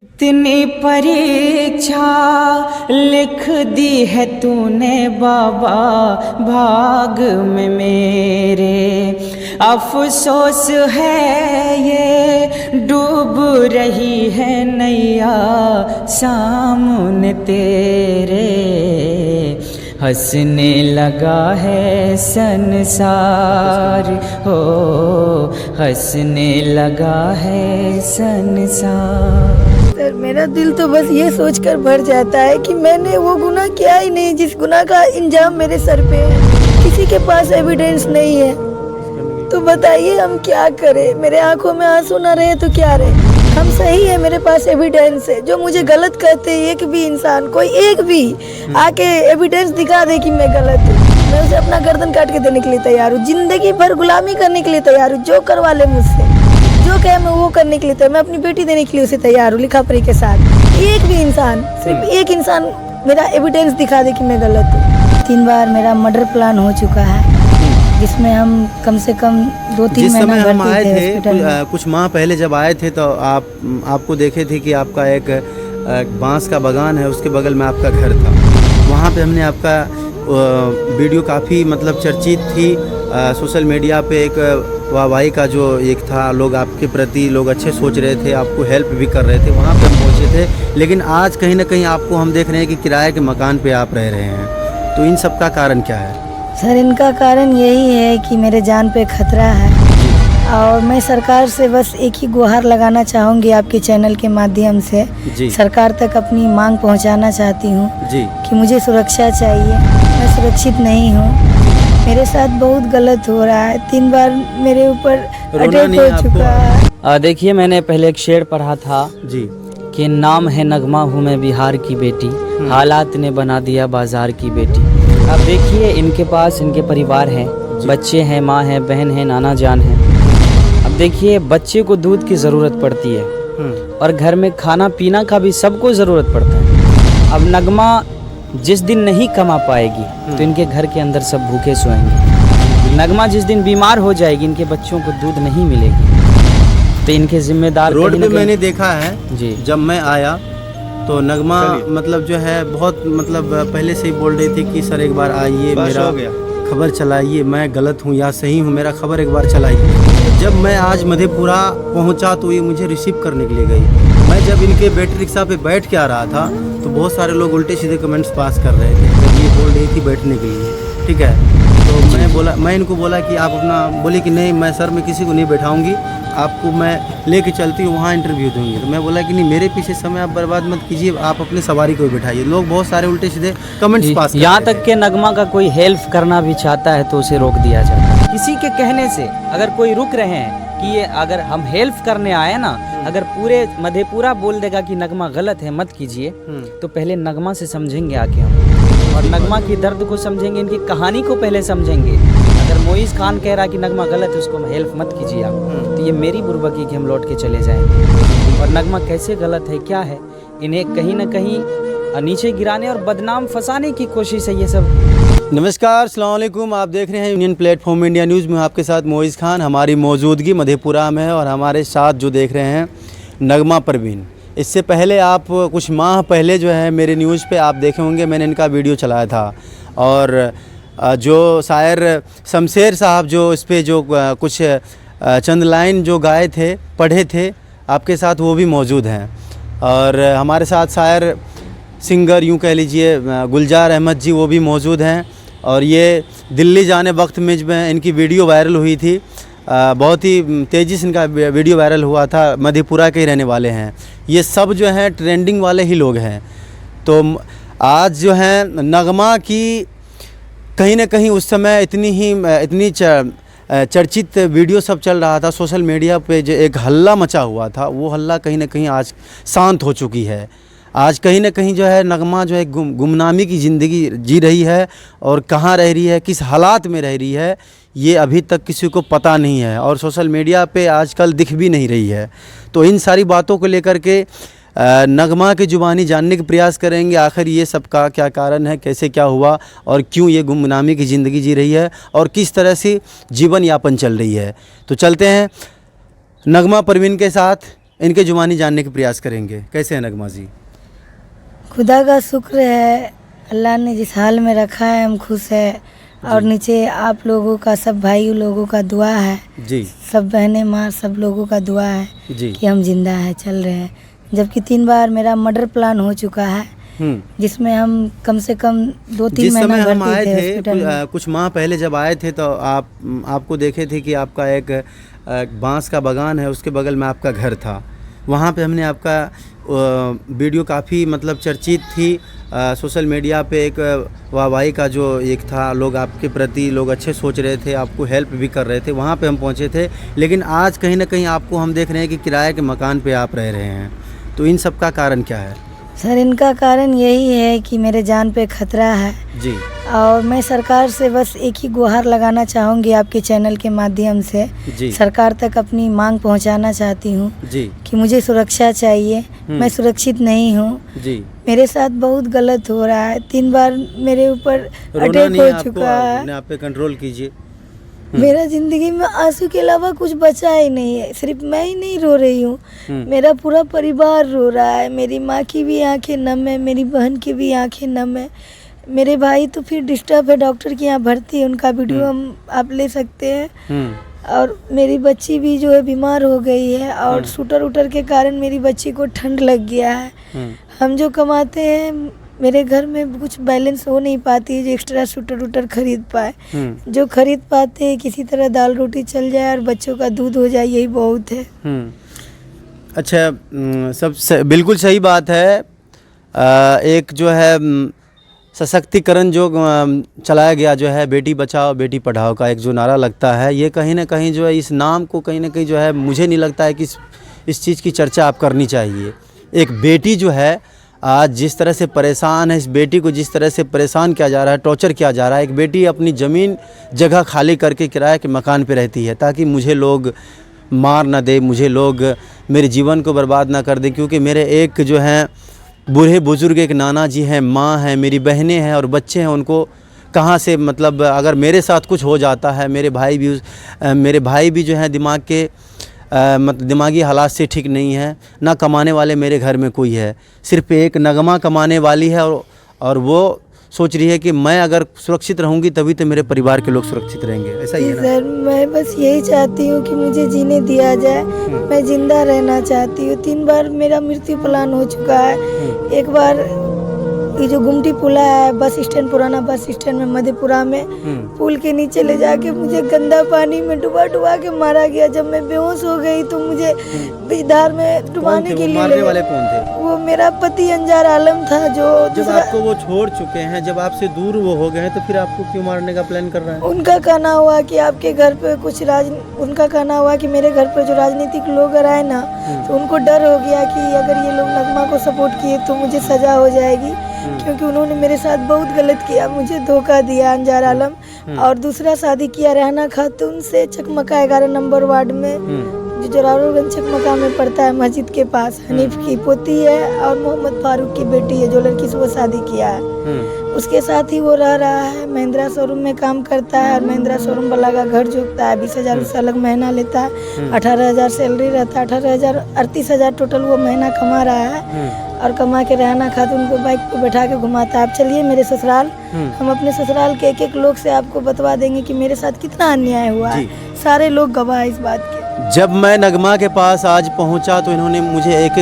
इतनी परीक्षा लिख दी है तूने बाबा भाग में मेरे, अफसोस है ये डूब रही है नैया सामने तेरे, हंसने लगा है संसार हो, हंसने लगा है संसार। सर मेरा दिल तो बस ये सोचकर भर जाता है कि मैंने वो गुनाह किया ही नहीं जिस गुनाह का इंजाम मेरे सर पे है। किसी के पास एविडेंस नहीं है तो बताइए हम क्या करें। मेरे आंखों में आंसू ना रहे तो क्या रहे। हम सही है, मेरे पास एविडेंस है। जो मुझे गलत कहते हैं एक भी इंसान, कोई एक भी आके एविडेंस दिखा दे कि मैं गलत हूँ, मैं उसे अपना गर्दन काट के देने के लिए तैयार हूँ। जिंदगी भर गुलामी करने के लिए तैयार हूँ। जो करवा ले मुझसे, जो कहे मैं वो करने के लिए तैयार। मैं अपनी बेटी देने के लिए उसे तैयार हूँ लिखा पढ़ी के साथ। एक भी इंसान, सिर्फ एक इंसान मेरा एविडेंस दिखा दे कि मैं गलत हूँ। 3 बार मेरा मर्डर प्लान हो चुका है जिसमें हम कम से कम 2-3 महीना हम भर्ती आए थे। कुछ माह पहले जब आए थे तो आपको देखे थे कि आपका एक बांस का बागान है, उसके बगल में आपका घर था। वहाँ पे हमने आपका वीडियो काफ़ी मतलब चर्चित थी। सोशल मीडिया पे एक वाहवाही का जो एक था, लोग आपके प्रति लोग अच्छे सोच रहे थे, आपको हेल्प भी कर रहे थे। वहाँ पे हम पहुँचे थे, लेकिन आज कहीं ना कहीं आपको हम देख रहे हैं कि किराए के मकान पे आप रह रहे हैं। तो इन सब का कारण क्या है? सर इनका कारण यही है कि मेरे जान पे खतरा है और मैं सरकार से बस एक ही गुहार लगाना चाहूँगी आपके चैनल के माध्यम से जी। सरकार तक अपनी मांग पहुँचाना चाहती हूँ जी कि मुझे सुरक्षा चाहिए। मैं सुरक्षित नहीं हूँ, मेरे साथ बहुत गलत हो रहा है। 3 बार मेरे ऊपर अटैक हो चुका है। देखिए मैंने पहले एक शेर पढ़ा था जी कि नाम है नगमा हूँ मैं बिहार की बेटी, हालात ने बना दिया बाजार की बेटी। अब देखिए इनके पास इनके परिवार हैं, बच्चे हैं, माँ है, बहन है, नाना जान है। अब देखिए बच्चे को दूध की ज़रूरत पड़ती है और घर में खाना पीना का भी सबको ज़रूरत पड़ता है। अब नगमा जिस दिन नहीं कमा पाएगी तो इनके घर के अंदर सब भूखे सोएंगे। नगमा जिस दिन बीमार हो जाएगी, इनके बच्चों को दूध नहीं मिलेगी, तो इनके जिम्मेदार रोड पे मैंने देखा है जी। जब मैं आया तो नगमा मतलब जो है बहुत मतलब पहले से ही बोल रही थी कि सर एक बार आइए, मेरा खबर चलाइए, मैं गलत हूँ या सही हूँ, मेरा खबर एक बार चलाइए। जब मैं आज मधेपुरा पहुँचा तो ये मुझे रिसीव करने के लिए गई। मैं जब इनके बैटरी रिक्शा पे बैठ के आ रहा था तो बहुत सारे लोग उल्टे सीधे कमेंट्स पास कर रहे थे जब ये बोल रही थी बैठने के लिए, ठीक है। तो मैं इनको बोला कि आप अपना, बोले कि नहीं मैं सर मैं किसी को नहीं बैठाऊंगी, आपको मैं लेके चलती हूँ वहाँ इंटरव्यू दूंगी। तो मैं बोला कि नहीं मेरे पीछे समय आप बर्बाद मत कीजिए, आप अपने सवारी को बैठाइए। लोग बहुत सारे उल्टे सीधे कमेंट्स पास यहाँ तक के नगमा का कोई हेल्प करना भी चाहता है तो उसे रोक दिया जाता है। किसी के कहने से अगर कोई रुक रहे हैं कि ये अगर हम हेल्प करने आए ना, अगर पूरे मधेपुरा बोल देगा कि नगमा गलत है मत कीजिए, तो पहले नगमा से समझेंगे आके हम, और नगमा की दर्द को समझेंगे, इनकी कहानी को पहले समझेंगे। अगर मोइज़ खान कह रहा कि नगमा गलत है उसको हेल्प मत कीजिए आप, तो ये मेरी बुर्बकी कि हम लौट के चले जाएंगे। और नगमा कैसे गलत है क्या है, इन्हें कहीं ना कहीं नीचे गिराने और बदनाम फंसाने की कोशिश है ये सब। नमस्कार, अस्सलाम वालेकुम। आप देख रहे हैं यूनियन प्लेटफॉर्म इंडिया न्यूज़ में, आपके साथ मोइज़ खान। हमारी मौजूदगी मधेपुरा में है और हमारे साथ जो देख रहे हैं नगमा परवीन। इससे पहले आप कुछ माह पहले जो है मेरे न्यूज़ पे आप देखे होंगे, मैंने इनका वीडियो चलाया था और जो शायर शमशेर साहब जो इस पर जो कुछ चंद लाइन जो गाए थे, पढ़े थे, आपके साथ वो भी मौजूद हैं। और हमारे साथ शायर सिंगर यूँ कह लीजिए गुलजार अहमद जी, वो भी मौजूद हैं। और ये दिल्ली जाने वक्त में जब इनकी वीडियो वायरल हुई थी, बहुत ही तेज़ी से इनका वीडियो वायरल हुआ था, मधेपुरा के ही रहने वाले हैं। ये सब जो हैं ट्रेंडिंग वाले ही लोग हैं। तो आज जो है नगमा की कहीं ना कहीं उस समय इतनी चर्चित वीडियो सब चल रहा था सोशल मीडिया पे, जो एक हल्ला मचा हुआ था, वो हल्ला कहीं ना कहीं आज शांत हो चुकी है। आज कहीं ना कहीं जो है नगमा जो है गुमनामी की ज़िंदगी जी रही है और कहाँ रह रही है, किस हालात में रह रही है, ये अभी तक किसी को पता नहीं है और सोशल मीडिया पे आजकल दिख भी नहीं रही है। तो इन सारी बातों को लेकर के नगमा की ज़ुबानी जानने का प्रयास करेंगे, आखिर ये सब का क्या कारण है, कैसे क्या हुआ और क्यों ये गुमनामी की ज़िंदगी जी रही है और किस तरह से जीवन यापन चल रही है। तो चलते हैं नगमा परवीन के साथ इनके जुबानी जानने के प्रयास करेंगे। कैसे हैं नगमा जी? खुदा का शुक्र है, अल्लाह ने जिस हाल में रखा है हम खुश है। और नीचे आप लोगों का, सब भाई लोगों का दुआ है जी सब बहनें माँ सब लोगों का दुआ है जी। कि हम जिंदा है, चल रहे हैं। जबकि 3 बार मेरा मर्डर प्लान हो चुका है, जिसमें हम कम से कम 2-3 जिस समय महीना हम आए भर्ती थे थे हॉस्पिटल में। कुछ माह पहले जब आए थे तो आपको देखे थे कि आपका एक बांस का बागान है, उसके बगल में आपका घर था। वहाँ पे हमने आपका वीडियो काफ़ी मतलब चर्चित थी, सोशल मीडिया पे एक वाहवाही का जो एक था, लोग आपके प्रति लोग अच्छे सोच रहे थे, आपको हेल्प भी कर रहे थे। वहाँ पे हम पहुँचे थे, लेकिन आज कहीं ना कहीं आपको हम देख रहे हैं कि किराए के मकान पे आप रह रहे हैं। तो इन सब का कारण क्या है? सर, इनका कारण यही है कि मेरे जान पे खतरा है जी और मैं सरकार से बस एक ही गुहार लगाना चाहूँगी आपके चैनल के माध्यम से। जी सरकार तक अपनी मांग पहुँचाना चाहती हूँ जी कि मुझे सुरक्षा चाहिए, मैं सुरक्षित नहीं हूँ। जी। मेरे साथ बहुत गलत हो रहा है, 3 बार मेरे ऊपर रोना अटैक नहीं हो है चुका है। अपने आप पे कंट्रोल कीजिए। मेरा जिंदगी में आंसू के अलावा कुछ बचा ही नहीं है। सिर्फ मैं ही नहीं रो रही हूँ, मेरा पूरा परिवार रो रहा है। मेरी माँ की भी आंखें नम है, मेरी बहन की भी आंखें नम है। मेरे भाई तो फिर डिस्टर्ब है, डॉक्टर के यहाँ भर्ती है, उनका वीडियो आप ले सकते हैं। और मेरी बच्ची भी जो है बीमार हो गई है और शूटर के कारण मेरी बच्ची को ठंड लग गया है। हम जो कमाते हैं, मेरे घर में कुछ बैलेंस हो नहीं पाती है जो एक्स्ट्रा शूटर खरीद पाए। जो खरीद पाते हैं किसी तरह दाल रोटी चल जाए और बच्चों का दूध हो जाए, यही बहुत है। अच्छा, बिल्कुल सही बात है। एक जो है सशक्तिकरण जो चलाया गया जो है, बेटी बचाओ बेटी पढ़ाओ का एक जो नारा लगता है, ये कहीं ना कहीं जो है इस नाम को कहीं ना कहीं जो है, मुझे नहीं लगता है कि इस चीज़ की चर्चा आप करनी चाहिए। एक बेटी जो है आज जिस तरह से परेशान है, इस बेटी को जिस तरह से परेशान किया जा रहा है, टॉर्चर किया जा रहा है। एक बेटी अपनी ज़मीन जगह खाली करके किराए के मकान पे रहती है ताकि मुझे लोग मार ना दे, मुझे लोग मेरे जीवन को बर्बाद ना कर दे, क्योंकि मेरे एक जो हैं बूढ़े बुज़ुर्ग एक नाना जी हैं, माँ हैं, मेरी बहनें हैं और बच्चे हैं। उनको कहाँ से मतलब अगर मेरे साथ कुछ हो जाता है, मेरे भाई भी जो हैं दिमाग के मतलब दिमागी हालात से ठीक नहीं है। ना कमाने वाले मेरे घर में कोई है, सिर्फ एक नगमा कमाने वाली है और वो सोच रही है कि मैं अगर सुरक्षित रहूंगी तभी तो मेरे परिवार के लोग सुरक्षित रहेंगे। ऐसा ही है ना? सर, मैं बस यही चाहती हूँ कि मुझे जीने दिया जाए, मैं जिंदा रहना चाहती हूँ। 3 बार मेरा मृत्यु प्लान हो चुका है। एक बार ये जो गुमटी पुला है बस स्टैंड, पुराना बस स्टैंड में मधेपुरा में, पुल के नीचे ले जाके मुझे गंदा पानी में डुबा के मारा गया। जब मैं बेहोश हो गई तो मुझे धार में डुबाने के लिए मारने वाले कौन थे? वो मेरा पति अंजार आलम था। जो जब आपको वो छोड़ चुके हैं, जब आपसे दूर वो हो गए हैं, तो फिर आपको क्यों मारने का प्लान कर रहा है? उनका कहना हुआ कि आपके घर पे कुछ उनका कहना हुआ कि मेरे घर पे जो राजनीतिक लोग आए ना, तो उनको डर हो गया कि अगर ये लोग नगमा को सपोर्ट किए तो मुझे सजा हो जाएगी, क्योंकि उन्होंने मेरे साथ बहुत गलत किया, मुझे धोखा दिया अंजार आलम। और दूसरा शादी किया रेहाना खातून से, चकमका 11 नंबर वार्ड में, जो जलालगंज चकमका में पड़ता है, मस्जिद के पास। हनीफ की पोती है और मोहम्मद फारूक की बेटी है, जो लड़की से वो शादी किया है। उसके साथ ही वो रह रहा है। महिंद्रा शोरूम में काम करता है और महिंद्रा शोरूम वाला का घर जोकता है। 20,000 उससे अलग महीना लेता है, 18,000 सैलरी रहता है। 38,000 टोटल वो महीना कमा रहा है और कमा के रेहाना खातून को बाइक पे बैठा के घुमाता है। आप चलिए मेरे ससुराल, हम अपने ससुराल के एक लोग से आपको बतवा देंगे कि मेरे साथ कितना अन्याय हुआ है। सारे लोग गवाह है इस बात के। जब मैं नगमा के पास आज पहुंचा तो इन्होंने मुझे एक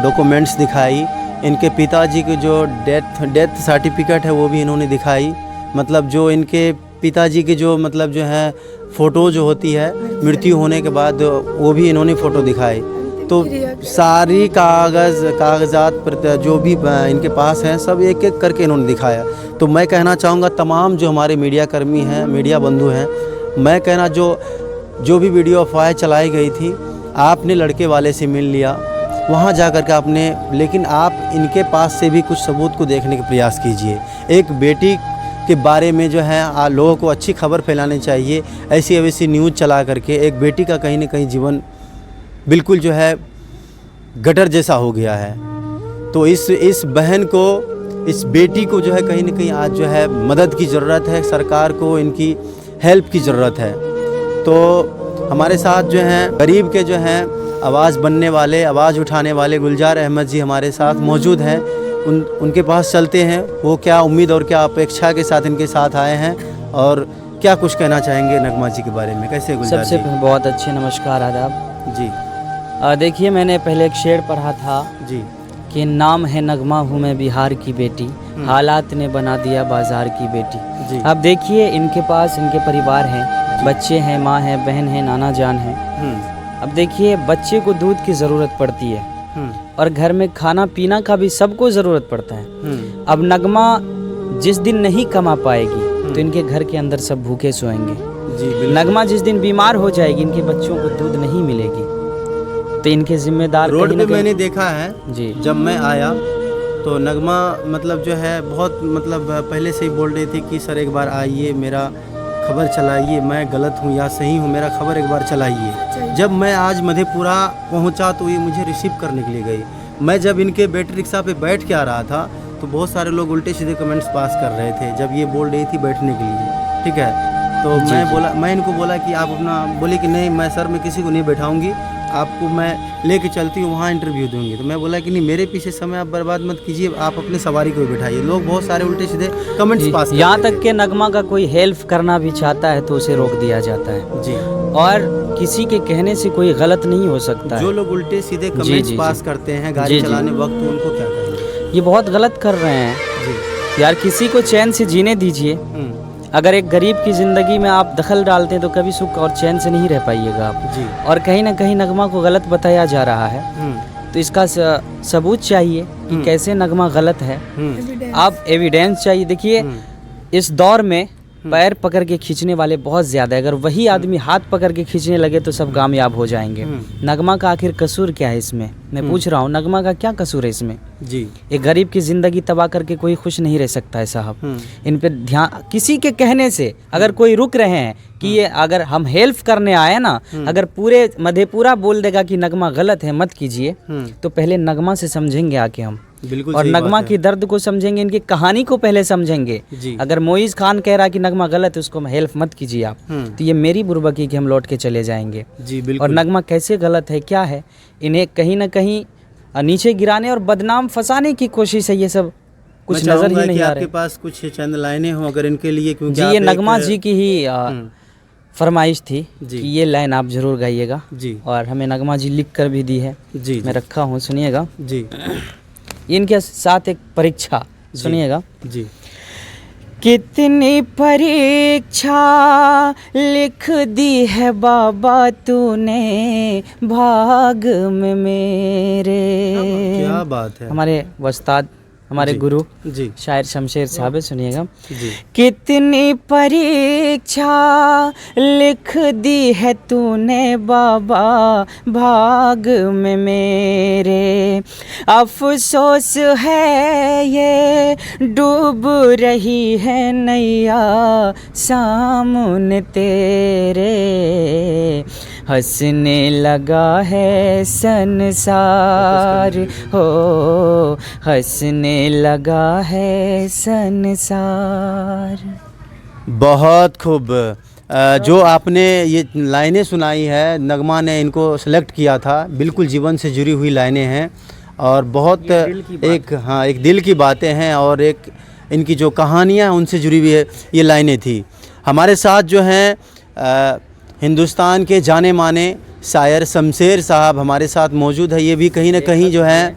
डॉक्यूमेंट्स दिखाई। इनके पिताजी की जो डेथ सर्टिफिकेट है वो भी इन्होंने दिखाई। मतलब जो इनके पिताजी की जो मतलब जो है फ़ोटो जो होती है मृत्यु होने के बाद, वो भी इन्होंने फ़ोटो दिखाई। तो सारी कागजात जो भी इनके पास हैं सब एक एक करके इन्होंने दिखाया। तो मैं कहना चाहूँगा तमाम जो हमारे मीडिया कर्मी हैं, मीडिया बंधु हैं, मैं कहना जो भी वीडियो अफवाहें चलाई गई थी, आपने लड़के वाले से मिल लिया, वहाँ जा कर के आपने, लेकिन आप इनके पास से भी कुछ सबूत को देखने का प्रयास कीजिए। एक बेटी के बारे में जो है लोगों को अच्छी खबर फैलानी चाहिए। ऐसी वैसी न्यूज़ चला करके एक बेटी का कहीं ना कहीं जीवन बिल्कुल जो है गटर जैसा हो गया है। तो इस बहन को, इस बेटी को जो है कहीं ना कहीं आज जो है मदद की ज़रूरत है, सरकार को इनकी हेल्प की ज़रूरत है। तो हमारे साथ जो हैं गरीब के जो हैं आवाज़ बनने वाले, आवाज़ उठाने वाले गुलजार अहमद जी हमारे साथ मौजूद हैं। उनके पास चलते हैं, वो क्या उम्मीद और क्या अपेक्षा के साथ इनके साथ आए हैं और क्या कुछ कहना चाहेंगे नगमा जी के बारे में। कैसे गुलजार सबसे जी? बहुत अच्छे नमस्कार, आदाब जी देखिए, मैंने पहले एक शेर पढ़ा था जी कि नाम है नगमा, हूँ मैं बिहार की बेटी, हालात ने बना दिया बाजार की बेटी। जी अब देखिए, इनके पास इनके परिवार हैं, बच्चे हैं, माँ है, बहन है, नाना जान है। अब देखिए, बच्चे को दूध की ज़रूरत पड़ती है और घर में खाना पीना का भी सबको ज़रूरत पड़ता है। अब नगमा जिस दिन नहीं कमा पाएगी तो इनके घर के अंदर सब भूखे सोएंगे। जी बिल्कुल। नगमा जिस दिन बीमार हो जाएगी, इनके बच्चों को दूध नहीं मिलेगी, तो इनके जिम्मेदार रोड कहीं पे न कहीं- मैंने देखा है जी जब मैं आया तो नगमा मतलब जो है बहुत मतलब पहले से ही बोल रही थी कि सर एक बार आइए, मेरा खबर चलाइए, मैं गलत हूँ या सही हूँ, मेरा खबर एक बार चलाइए। जब मैं आज मधेपुरा पहुँचा तो ये मुझे रिसीव करने के लिए गई। मैं जब इनके बैटरी रिक्शा पे बैठ के आ रहा था तो बहुत सारे लोग उल्टे सीधे कमेंट्स पास कर रहे थे जब ये बोल रही थी बैठने के लिए, ठीक है। तो मैं इनको बोला कि आप अपना, बोले कि नहीं मैं सर मैं किसी को नहीं बैठाऊंगी, आपको मैं लेके चलती हूँ, वहाँ इंटरव्यू दूंगी। तो मैं बोला कि नहीं, मेरे पीछे समय आप बर्बाद मत कीजिए, आप अपने सवारी को बैठाइए। लोग बहुत सारे उल्टे सीधे कमेंट्स पास कर यहाँ रहे तक के नगमा का कोई हेल्प करना भी चाहता है तो उसे रोक दिया जाता है, थे। जी और किसी के कहने से कोई गलत नहीं हो सकता जो है। लोग उल्टे सीधे जी, कमेंट्स जी, पास जी। करते हैं गाड़ी जी, जी। चलाने वक्त, तो उनको क्या कहेंगे? ये बहुत गलत कर रहे हैं जी यार, किसी को चैन से जीने दीजिए। अगर एक गरीब की ज़िंदगी में आप दखल डालते हैं तो कभी सुख और चैन से नहीं रह पाइएगा आप। जी और कहीं ना कहीं नगमा को गलत बताया जा रहा है, तो इसका सबूत चाहिए कि कैसे नगमा गलत है। आप एविडेंस चाहिए। देखिए, इस दौर में पैर पकड़ के खींचने वाले बहुत ज़्यादा है, अगर वही आदमी हाथ पकड़ के खींचने लगे तो सब कामयाब हो जाएंगे। नगमा का आखिर कसूर क्या है इसमें, मैं पूछ रहा हूँ, नगमा का क्या कसूर है इसमें? जी एक गरीब की ज़िंदगी तबाह करके कोई खुश नहीं रह सकता है साहब। इन पे ध्यान, किसी के कहने से अगर कोई रुक रहे हैं कि ये अगर हम हेल्प करने आए ना, अगर पूरे मधेपुरा बोल देगा कि नगमा गलत है मत कीजिए, तो पहले नगमा से समझेंगे आके हम, बिल्कुल और सही नगमा बात है। की दर्द को समझेंगे, इनकी कहानी को पहले समझेंगे। जी अगर मोइज़ खान कह रहा है कि नगमा गलत है, उसको हेल्प मत कीजिए आप, तो ये मेरी बुर्बकी कि हम लौट के चले जाएंगे। जी और बिल्कुल। नगमा कैसे गलत है, क्या है, इन्हें कहीं ना कहीं नीचे गिराने और बदनाम फंसाने की कोशिश है। ये सब मैं कुछ नजर चाहूंगा ही नहीं कि आ आपके रहे। पास कुछ चंद लाइनें हो अगर इनके लिए, क्योंकि जी, आप ये एक- नगमा जी की ही फरमाइश थी जी। कि ये लाइन आप जरूर गाइएगा, जी और हमें नगमा जी लिख कर भी दी है, जी मैं रखा हूँ, सुनिएगा। जी इनके साथ एक परीक्षा सुनिएगा। जी कितनी परीक्षा लिख दी है बाबा तूने भाग में मेरे। क्या बात है। हमारे उस्ताद, हमारे जी। गुरु जी शायर शमशेर साहब है, सुनिएगा। जी कितनी परीक्षा लिख दी है तूने बाबा भाग में मेरे। अफसोस है ये डूब रही है नैया सामने तेरे। हंसने लगा है संसार हो, हंसने लगा है संसार। बहुत खूब। जो आपने ये लाइनें सुनाई है, नगमा ने इनको सेलेक्ट किया था, बिल्कुल जीवन से जुड़ी हुई लाइनें हैं और बहुत एक दिल की बातें हैं और एक इनकी जो कहानियाँ हैं उनसे जुड़ी हुई है ये लाइनें थी। हमारे साथ जो हैं हिंदुस्तान के जाने माने शायर शमशेर साहब हमारे साथ मौजूद है। ये भी कहीं ना कहीं जो है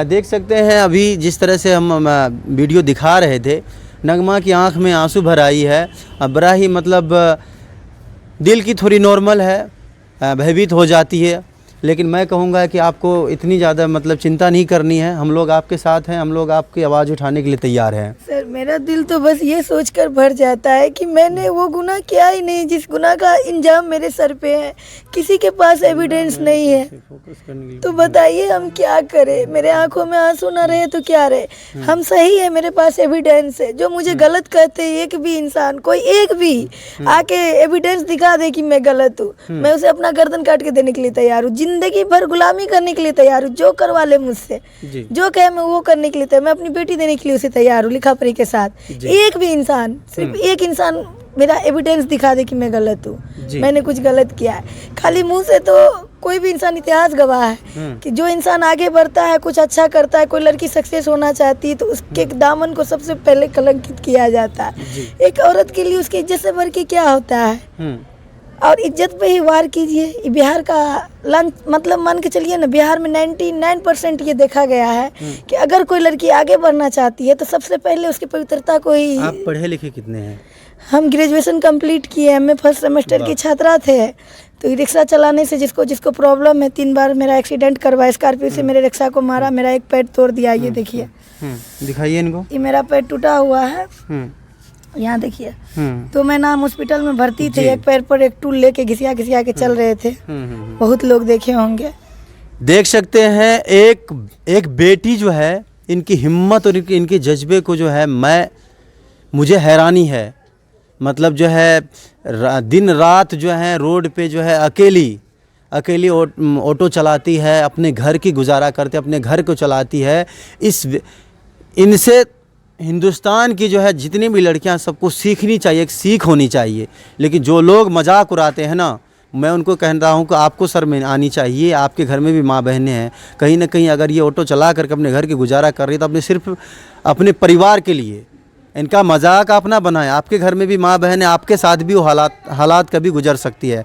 देख सकते हैं, अभी जिस तरह से हम वीडियो दिखा रहे थे, नगमा की आंख में आंसू भर आई है। बड़ा ही मतलब दिल की थोड़ी नॉर्मल है, भयभीत हो जाती है, लेकिन मैं कहूँगा कि आपको इतनी ज़्यादा मतलब चिंता नहीं करनी है। हम लोग आपके साथ हैं, हम लोग आपकी आवाज़ उठाने के लिए तैयार हैं। सर, मेरा दिल तो बस ये सोचकर भर जाता है कि मैंने वो गुनाह किया ही नहीं जिस गुनाह का इंजाम मेरे सर पे है। किसी के पास एविडेंस नहीं है, तो बताइए हम क्या करें। मेरे आंखों में आंसू ना रहे तो क्या रहे। हम सही है, मेरे पास एविडेंस है। जो मुझे गलत कहते हैं, एक भी इंसान, कोई एक भी आके एविडेंस दिखा दे कि मैं गलत हूँ, मैं उसे अपना गर्दन काट के देने के लिए तैयार हूँ। जिंदगी भर गुलामी करने के लिए तैयार हूँ। जो करवा ले मुझसे, जो कहे मैं वो करने के लिए तैयार। मैं अपनी बेटी देने के लिए उसे तैयार हूँ, लिखा पढ़ी के साथ। एक भी इंसान, सिर्फ एक इंसान मेरा एविडेंस दिखा दे कि मैं गलत हूँ, मैंने कुछ गलत किया है। खाली मुंह से तो कोई भी इंसान इतिहास गवाह है कि जो इंसान आगे बढ़ता है, कुछ अच्छा करता है, कोई लड़की सक्सेस होना चाहती है तो उसके दामन को सबसे पहले कलंकित किया जाता है। एक औरत के लिए उसकी इज्जत से बढ़ के क्या होता है? और इज्जत पे ही वार कीजिए। बिहार का लंच मतलब मान के चलिए ना, बिहार में 99% ये देखा गया है कि अगर कोई लड़की आगे बढ़ना चाहती है तो सबसे पहले उसकी पवित्रता को ही। आप पढ़े लिखे कितने हैं? हम ग्रेजुएशन कंप्लीट किए, मैं फर्स्ट सेमेस्टर की छात्रा थे। तो ई रिक्शा चलाने से जिसको प्रॉब्लम है, 3 बार मेरा एक्सीडेंट करवा, स्कॉर्पियो से मेरे रिक्शा को मारा, मेरा एक पैर तोड़ दिया। ये देखिए, दिखाइए इनको। ये मेरा पैर टूटा हुआ है, यहाँ देखिए। तो मैं नाम हॉस्पिटल में भर्ती थी, एक पैर पर एक टूल लेके घिसिया के चल रहे थे। बहुत लोग देखे होंगे। देख सकते हैं एक बेटी जो है, इनकी हिम्मत और इनके जज्बे को जो है मुझे हैरानी है। मतलब जो है दिन रात जो है रोड पे जो है अकेली ऑटो चलाती है, अपने घर की गुजारा करते, अपने घर को चलाती है। इनसे हिंदुस्तान की जो है जितनी भी लड़कियां सबको सीखनी चाहिए, एक सीख होनी चाहिए। लेकिन जो लोग मजाक उड़ाते हैं ना, मैं उनको कह रहा हूँ कि आपको शर्म आनी चाहिए। आपके घर में भी माँ बहनें हैं, कहीं ना कहीं अगर ये ऑटो चला करके अपने घर की गुजारा कर रही है तो अपने सिर्फ अपने परिवार के लिए। इनका मजाक आप ना बनाएं। आपके घर में भी माँ बहन है, आपके साथ भी वो हालात कभी गुजर सकती है।